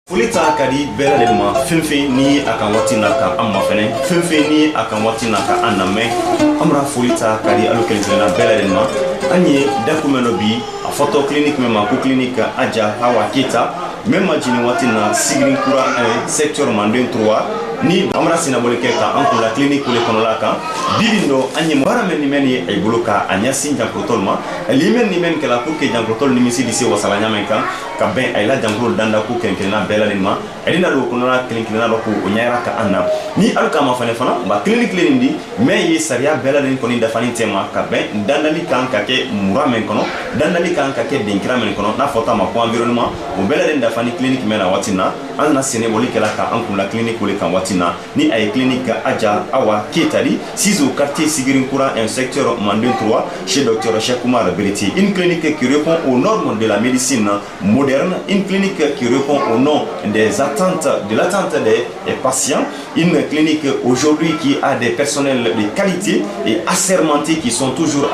Fulita kadi bela de ma fenfe ni akan wati naka amma fene fenfe ni akan wati naka aname amra fulita kadi alu kelena bela de ma anye dakumeno bi a photo clinique mema ku clinique aja hawa kita même jini wati na sigrin kura secteur mandin 3 ni amra sina bole keka anko la clinique le konola kan bibindo anye bara men ni meni ay buluka anya sinja protolma limen ni men kala pour que jan protol ni misi disi wasala nyame kan ka ben ay la jangro danda ku kenkena bela de ma edina do konola clinique na ko nyara ka anna ni alka ma fane fana ba clinique le ndi mais yi saria bela de koni da fani tema ka ben dandali kan ka ke mura men kono dandali kan ka ke dinkra men kono na fota ma ko environnement o bela de da fani clinique mena watina anna sene boli kala ka anko la clinique le kan ni ay clinique aja awa ketari sizo quartier Sigirinkura un secteur Mandin 3 chez docteur Cheikh Oumar Bereti, une clinique qui répond aux normes de la médecine moderne, une clinique qui répond aux noms des attentes de l'attente des patients, une clinique aujourd'hui qui a des personnels de qualité et assermentés qui sont toujours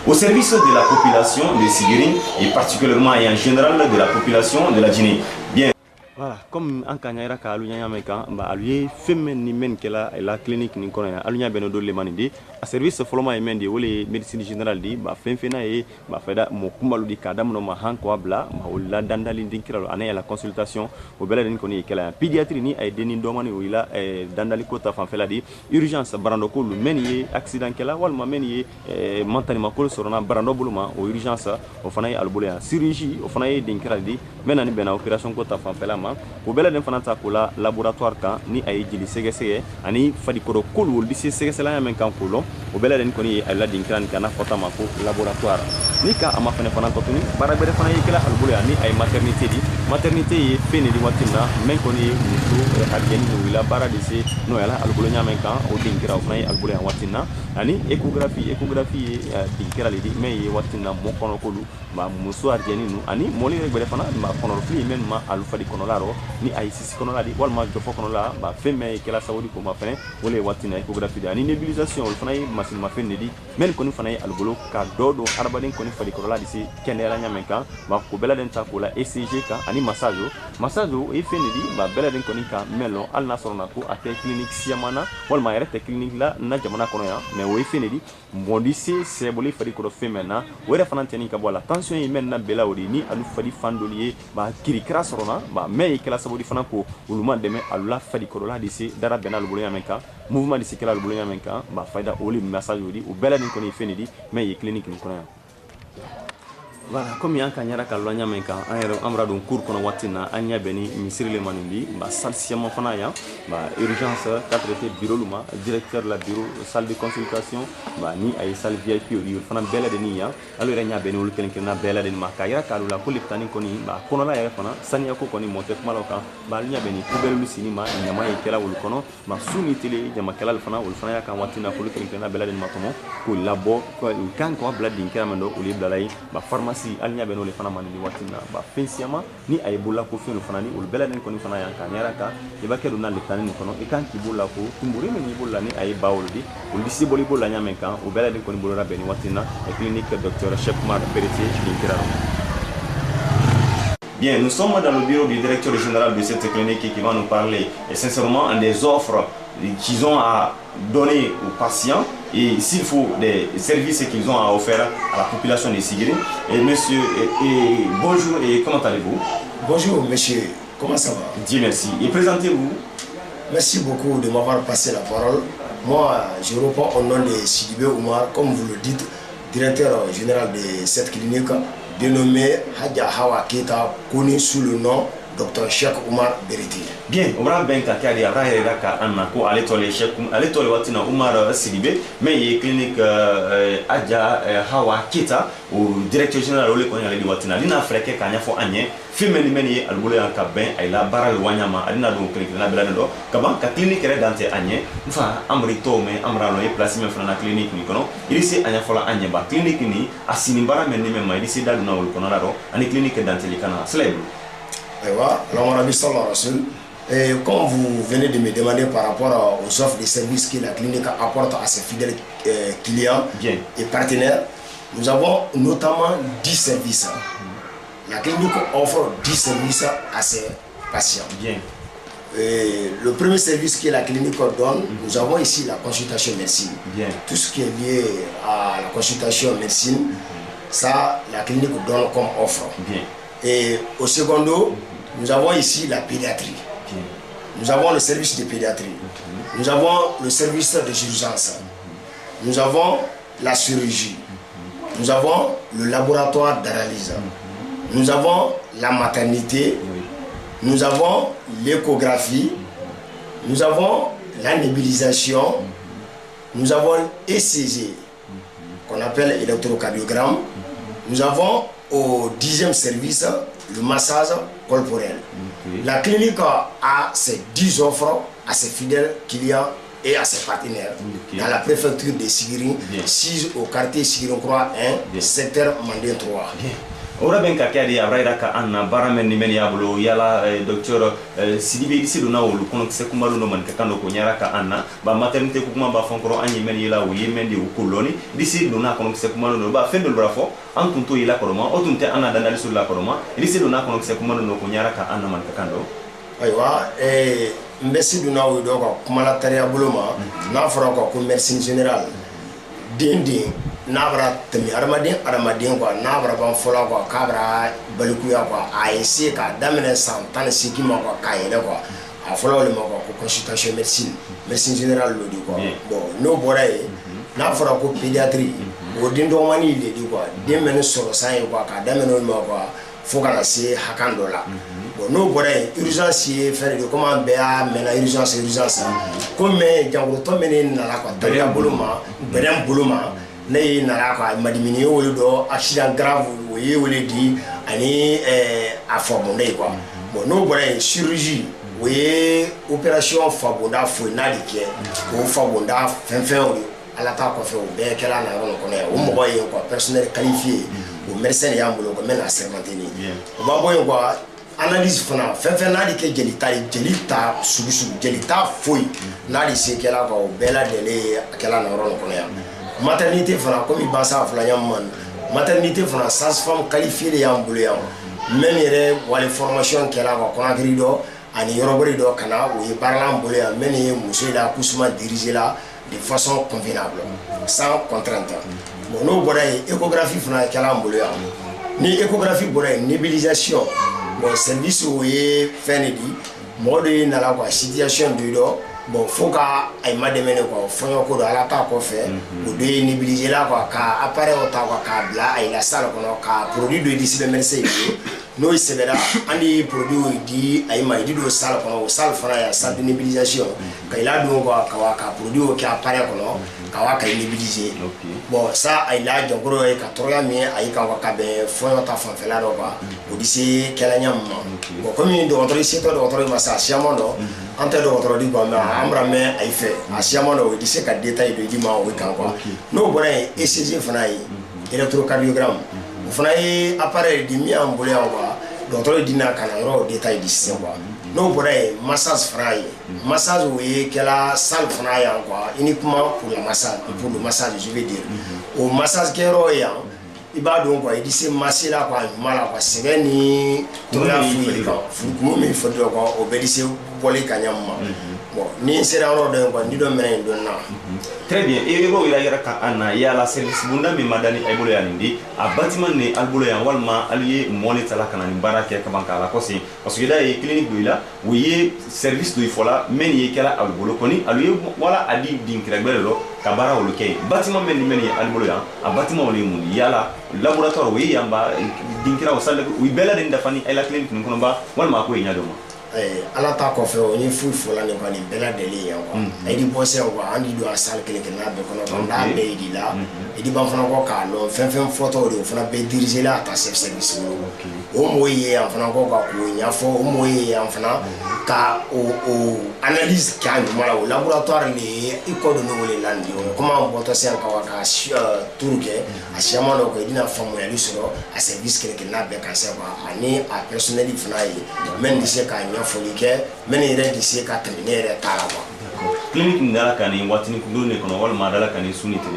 au service de la population de Sigirin et particulièrement et en général de la population de la Guinée. Bien. Voilà, comme en Kanyara ka alunya meka ba aluye femme ni men kela la clinique ni kono alunya beno do le manidi a service foloma e mendi wole médecine générale di ba fenfena e ba feda mo kumalu di kadam no ma hanko abla ma wala dandali dinkiralo ane la consultation o bela den koni kela pédiatrie ni ay deni do mani wila dandali ko ta fanfela di urgence barando ko lu men ye accident kela wal ma men ye mentani ma ko sorona barando buluma o urgence o fana albule chirurgie o fana e dinkiralo di menani bena opération ko ta fanfela ma o bela den fana ta ko la laboratoire kan ni ay jili sege sege ani fadi ko ko wol di sege sege la men kan ko lo o bela den koni ay la dinkran kana fota ma ko laboratoire ni ka ama fana fana ko tuni bara bere fana yikela albule ani ay maternité yi fene di watina men koni muso hadien ni wila bara di se no yala albule nyamen kan o dinkira o fana albule watina ani échographie dinkira li di me yi watina mo kono ko lu ma muso hadien nu ani mo li rek bere fana ma kono fli men ma alu fadi kono laro ni ay sisi kono la di wal ma jofo kono la ba femme kela saudi ko ma fene wole watina échographie ani nébulisation wal fana machine ma fene di men koni fana albulu ka dodo arbaden koni fadi kono la di se kenera nyamen kan ma ko bela den ta ko la ECG kan ani massage e fene di ba bela den koni ka melo al nasrona ko ate clinique siamana wal ma rete clinique la na jamana kono ya mais o fene di mondi se boli fadi ko femena wore fana teni ka bola tension yi men na bela odi ni alu fadi fandolier ba kiri kra sorona ba me kala sabodi fana ko uluma deme alula fadi ko la di se dara benal bolo yamenka mouvement di se kala bolo yamenka ba faida oli message odi o bela den koni fene di mais yi clinique ni kono ya. Voilà, comme il y a un cagnara qui a l'oignon menka, amra don cours qu'on a watina, anya beni misiri le manundi, ba salle siamo fana ya, ba urgence, traité bureau luma, directeur la bureau, salle de consultation, ba ni ay salle VIP odi, fana bela de ni ya, alors anya beni ul kelen na bela de maka ya ka lula ko liptani koni, ba kono la ya fana, sanya ko koni monte maloka, ba anya beni kubel lu sinima, nyama e kela ul kono, ba suni tele nyama kela fana ul fana ya kan watina ko kelen na bela de matomo, ko labo ko kan ko bla din kela mando ul blai, ba pharmacie si alnya beno le fana manini watina ba pensiama ni ay bulla ko fenu fana ni ul bela den ko ni fana yanka nyaraka e ba kedu na le tanani kono e kan ki bulla ko tumburi men ni bulla ni ay bawoldi ul disi boli bulla nyamen kan o bela den ko ni bulla beni watina e clinique docteur Cheikh Oumar Bereti Dinkiraro. Bien, nous sommes dans le bureau du directeur général de cette clinique qui va nous parler et sincèrement des offres qu'ils ont à donner aux patients et s'il faut des services qu'ils ont à offrir à la population de Sigiri. Et monsieur, bonjour et comment allez-vous? Bonjour monsieur, comment ça va? Dieu merci. Et présentez-vous. Merci beaucoup de m'avoir passé la parole. Moi, je réponds au nom de Sidibé Oumar, comme vous le dites, directeur général de cette clinique, dénommé Hadja Hawa Keita, connu sous le nom Dr Cheikh Oumar Bereti. Bien, on va bien kadi abrahe daka anako aletole Cheikh aletole watina Oumar Sidibé, mais il clinique Hadja Hawa Keita au directeur général ole konya le watina dina freke kanya fo anye femeni meni albule ka ben ay la baral wanyama adina do clinique na belano do kaban ka clinique re dante anye mfa amri to me amra no e place me fana clinique ni kono ilisi anya fola anye ba clinique ni asini bara men ni me ma ilisi dalu na wol kono la do ani clinique dante li kana slebe. Et comme vous venez de me demander par rapport aux offres de services que la clinique apporte à ses fidèles clients et partenaires, nous avons notamment 10 services. La clinique offre 10 services à ses patients. Bien. Et le premier service que la clinique donne, nous avons ici la consultation médecine. Bien. Tout ce qui est lié à la consultation médecine, ça, la clinique donne comme offre. Bien. Et au secondo, nous avons ici la pédiatrie. Bien. Nous avons le service de pédiatrie. Nous avons le service de urgence. Nous avons la chirurgie. Nous avons le laboratoire d'analyse. Nous avons la maternité. Nous avons l'échographie. Nous avons la nébulisation. Nous avons ECG, qu'on appelle électrocardiogramme. Nous avons au 10e service le massage corporel. La clinique a ses 10 offres à ses fidèles clients et à ses partenaires dans la préfecture de Sigiri, 6 au quartier Sigiri-Croix 1, secteur Mandé 3. Ora ben ka kadi abraira ka anna baramen ni men yabulo yala docteur Sidibe siduna wolu kono se kumaru no man ka kando ko nyara ka anna ba maternité ko kuma ba fonkoro anyi men yela wo yemen di ukuloni disi duna kono se kumaru no ba fendol brafo an kunto yela koroma o tunte anna dandali sur la koroma disi duna kono se kumaru no ko nyara ka anna man ka kando aywa mbesi duna wo do ko kuma la tariya buloma na fara ko médecine générale dindi nabra temi armadien quoi nabra ban fola quoi kabra balikuya quoi a essayer ka damene santan siki ma quoi kayele quoi a fola le ma quoi consultation médecine générale lo di quoi bon no boray na fara ko pédiatrie o dindo mani le di quoi demene soro sai quoi ka damene ma quoi faut kana se hakando la bon no boray urgence faire de comment be a mena urgence comme jangro to menen na la quoi tariya buluma bedem buluma ne nara ko madimini wolu do accident grave woyé wole di ani a formé quoi bon no boray chirurgie woyé opération fabonda fo na di ke o fabonda fenfen ala ta ko fe o be kala na ron ko ne o mo boye ko personnel qualifié o médecin ya mbulo ko mena sermenté ni o ba boye ko analyse fana fenfen na di ke jelita subu jelita foi na di se kala ko bela dele kala na ron ko ne maternité fana comme il basa fala yamman maternité fana sage-femme qualifiée de yambulu yam même yere wala formation kala ko konakri do ani yorobori do kana o ye parlant mbulu yam même ye muso da accouchement dirigé là de façon convenable sans contrainte bon no boray échographie fana kala mbulu yam ni échographie boray nébulisation bon service o ye fenedi mode na la quoi situation de do bon faut ka ay mademene ko fonyo ko do ala ta ko fe o de nébuliser la quoi ka appareil o ta ko ka bla ay la salle ko no ka produit de d'ici le merci no isebera ani produit di ay ma di do salle ko no salle fana ya salle de nébulisation ka ila do ko ka produit o ka appareil ko no ka wa ka nébuliser bon ça ay la jongoro ay ka troya mi ay ka ka be fonyo ta fon fela do ba o d'ici kala nyam bon comme do autre ici to do autre ma sa siamo do ante do autre di ko ma amra me ay fait a siamo do di se ka détail do di ma o kan quoi no boray ECG fana yi électrocardiogramme o fana yi appareil di mi ambulé quoi docteur dina kana ro détail di se quoi no boray massage fana yi massage oui kela salle fana ya quoi uniquement pour le massage pour le massage je veux dire au massage kero ya iba don quoi il dit c'est masser là quoi mala quoi c'est ni to la fui quoi fukumu mi fodo quoi obédissez bolé kanyamma bon ni sera ro de quoi ni do menen don na très bien et ro ila yara ka anna ya la service bunda mi madani ay bolo ya ndi a bâtiment ni albulo ya walma allié moneta la kana ni baraka ka banka la ko si parce que da e clinique do ila wiye service do ifola men ye kala albulo koni allié wala adi dinkira gbelo ka bara wolo kay bâtiment men ni men ye albulo ya a bâtiment woni mun yala laboratoire wi yamba dinkira o salle wi bela den dafani ay la clinique ni kono ba walma ko nyado ma ala ta ko fe o ni fu fola ne bani bela deli ya ko ay di bosse ko andi do asal kele ke na be kono to da be di la e di ban fana ko ka lo fen photo do fana be diriger la ta service o moye ya fana ko ka ko nya fo o moye ya fana ka o analyse ka ni mala o laboratoire ni i ko do no wole landi o comment on boto sen ka wa ka turke a siamo do ko dina famu ya lisoro a service kele ke na be ka se ba ani a personnel fana yi men di se ka foli ke meni redi se ka terminer tala ba clinique ndala kani watini kundune kono wal madala kani sunitele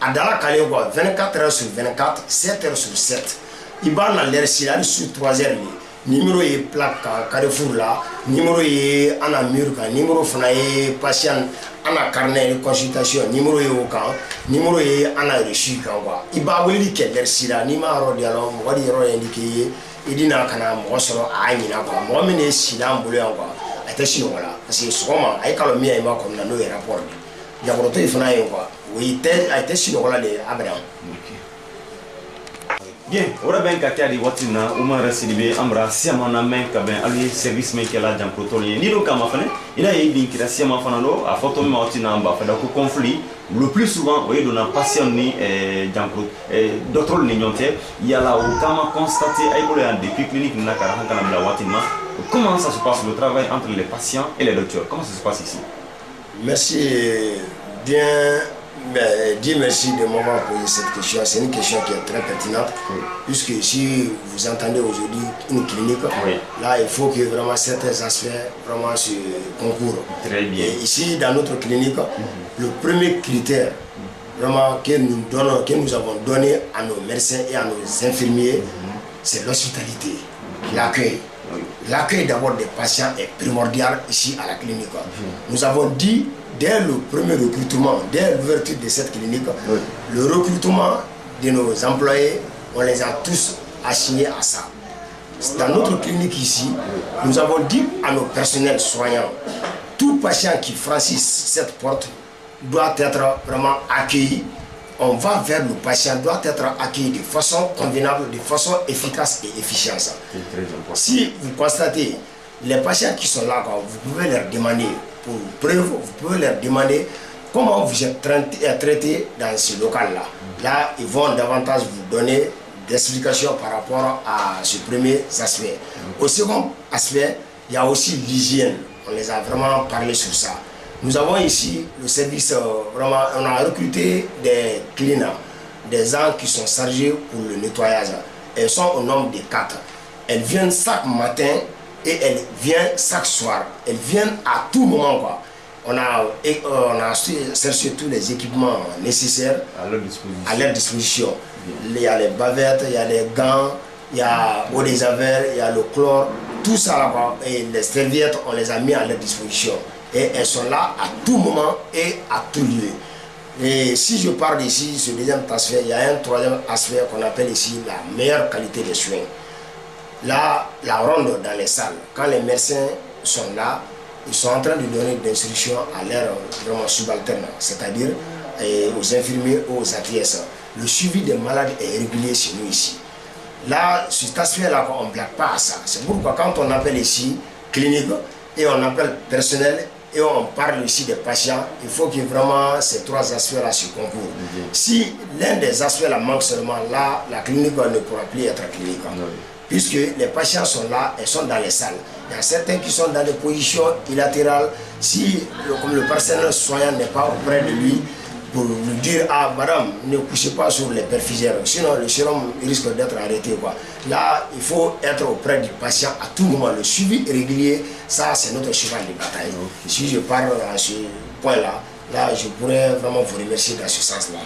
adala kale ko 24 heures sur 24 7 heures sur 7 ibana l'air silani sur 3 heures numéro est plaque Carrefour là, numéro est en amur, numéro est patient en carnet de consultation, numéro est au camp, numéro est en reçu quoi. Il va vous dire quelle est la numéro de l'homme, on va dire indiqué, il dit n'a qu'un mot sur un ina quoi. Moi mais si là on voulait quoi, attention voilà, parce que souvent avec le mien il va comme dans nos rapports. Il y a beaucoup de gens quoi. Oui, attention voilà les Abraham. Bien, ora ben ka kadi watina Umar Sidibé amra siama na men ka ben ali service men kala jam protolien ni do kama fane ila yi bin kira siama fana do a photo ma watina amba fa da ko conflit le plus souvent oui do na patient ni jam pro docteur ni nyonte yala o kama constater ay bolo en depuis clinique na kara hankana bla watina. Comment ça se passe le travail entre les patients et les docteurs? Comment ça se passe ici? Merci bien. Mais Dieu merci de m'avoir posé cette question. C'est une question qui est très pertinente. Oui. Puisque si vous entendez aujourd'hui une clinique, oui. Là il faut que vraiment certains aspects vraiment se concourent. Très bien. Et ici dans notre clinique, le premier critère vraiment que nous avons donné à nos médecins et à nos infirmiers, c'est l'hospitalité, l'accueil. Oui. L'accueil d'abord des patients est primordial ici à la clinique. Nous avons dit dès le premier recrutement, dès l'ouverture de cette clinique, oui. Le recrutement de nos employés, on les a tous assignés à ça. Dans notre clinique ici, nous avons dit à nos personnels soignants, tout patient qui franchisse cette porte doit être vraiment accueilli. On va vers le patient, doit être accueilli de façon convenable, de façon efficace et efficiente. Si vous constatez les patients qui sont là, vous pouvez leur demander, pour preuve, vous pouvez leur demander comment vous êtes traité dans ce local-là. Là, ils vont davantage vous donner des explications par rapport à ce premier aspect. Au second aspect, il y a aussi l'hygiène. On les a vraiment parlé sur ça. Nous avons ici le service, vraiment, on a recruté des cleaners, des gens qui sont chargés pour le nettoyage. Elles sont au nombre de 4. Elles viennent chaque matin et elles viennent chaque soir. Elles viennent à tout moment, quoi. On a cherché tous les équipements nécessaires à leur disposition. Il y a les bavettes, il y a les gants, il y a l'eau des javel, il y a le chlore, tout ça là-bas. Et les serviettes, on les a mis à leur disposition. Et elles sont là à tout moment et à tout lieu. Et si je parle d'ici, ce deuxième aspect, il y a un troisième aspect qu'on appelle ici la meilleure qualité des soins. Là, la ronde dans les salles, quand les médecins sont là, ils sont en train de donner des instructions à leurs subalternes, c'est-à-dire aux infirmiers ou aux ATS. Le suivi des malades est régulier chez nous ici. Là, cet aspect-là, on ne blague pas à ça. C'est pourquoi quand on appelle ici clinique et on appelle personnel et on parle ici des patients, il faut que vraiment ces trois aspects-là se concourent. Si l'un des aspects-là manque seulement, là, la clinique ne pourra plus être clinique. Puisque les patients sont là, ils sont dans les salles. Il y a certains qui sont dans des positions illatérales. Si comme le personnel soignant n'est pas auprès de lui, pour lui dire, ah madame, ne couchez pas sur les perfuseurs, sinon le sérum risque d'être arrêté, quoi. Là, il faut être auprès du patient à tout moment. Le suivi régulier, ça c'est notre cheval de bataille. Si je parle à ce point-là, là je pourrais vraiment vous remercier dans ce sens-là.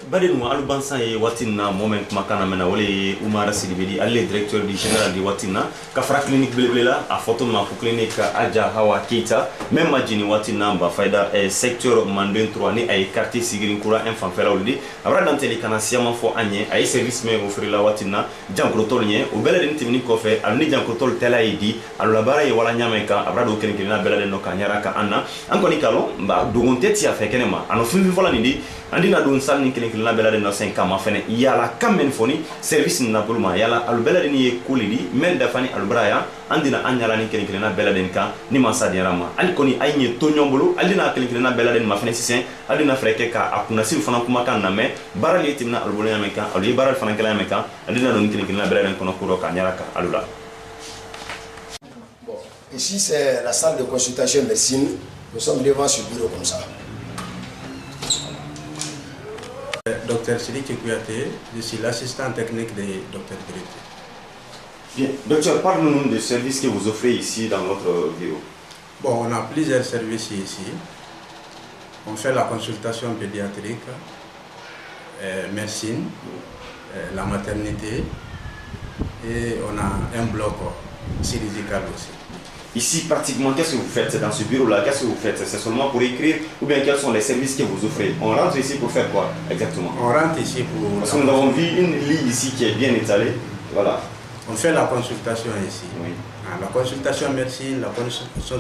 Badin mo alubansan ye watina moment makana mena wole Umar Sidibé alle directeur du général di watina ka fra clinique belebela a photo ma ko clinique Adja Hawa Keita même majini watina ba faida secteur Mandin 3 ni ay quartier Sigirin Kura enfant fela wuldi abra danteli kana siama fo anye ay service me offrir la watina jankro tolnye o beleden timini ko fe alni jankro tol tela yidi alula bara ye wala nyameka abra do ken na beleden no kanyara ka anna ankoni kalo ba dogonte ti afa kenema ano fi fola ni andina don sal ni kelen kelen bela de no 5 kama fene yala kamen foni service na bulma yala al bela de ni kulidi men da fani al braya andina anyala ni kelen kelen bela den ka ni masa de rama al koni ayni to nyombulu aldina kelen kelen bela den ma fene sisen aldina freke ka akuna sil fana kuma kan na me baral yetimna al bulya me ka al baral fana kala me ka aldina don kelen kelen bela den kono kuro ka nyara ka alula. Bon, ici c'est la salle de consultation médecine. Nous sommes devant ce bureau comme ça. Docteur Sidiki Kouyaté, je suis l'assistant technique de Dr Drité. Bien, docteur, parle-nous des services que vous offrez ici dans notre bureau. Bon, on a plusieurs services ici. On fait la consultation pédiatrique, médecine, la maternité, et on a un bloc chirurgical aussi. Ici, pratiquement, qu'est-ce que vous faites dans ce bureau-là? Qu'est-ce que vous faites? C'est seulement pour écrire ou bien quels sont les services que vous offrez? On rentre ici pour faire quoi exactement? On rentre ici pour... Parce que nous avons vu une ligne ici qui est bien étalée. Voilà. On fait la consultation ici. Oui. La consultation médecine, la consultation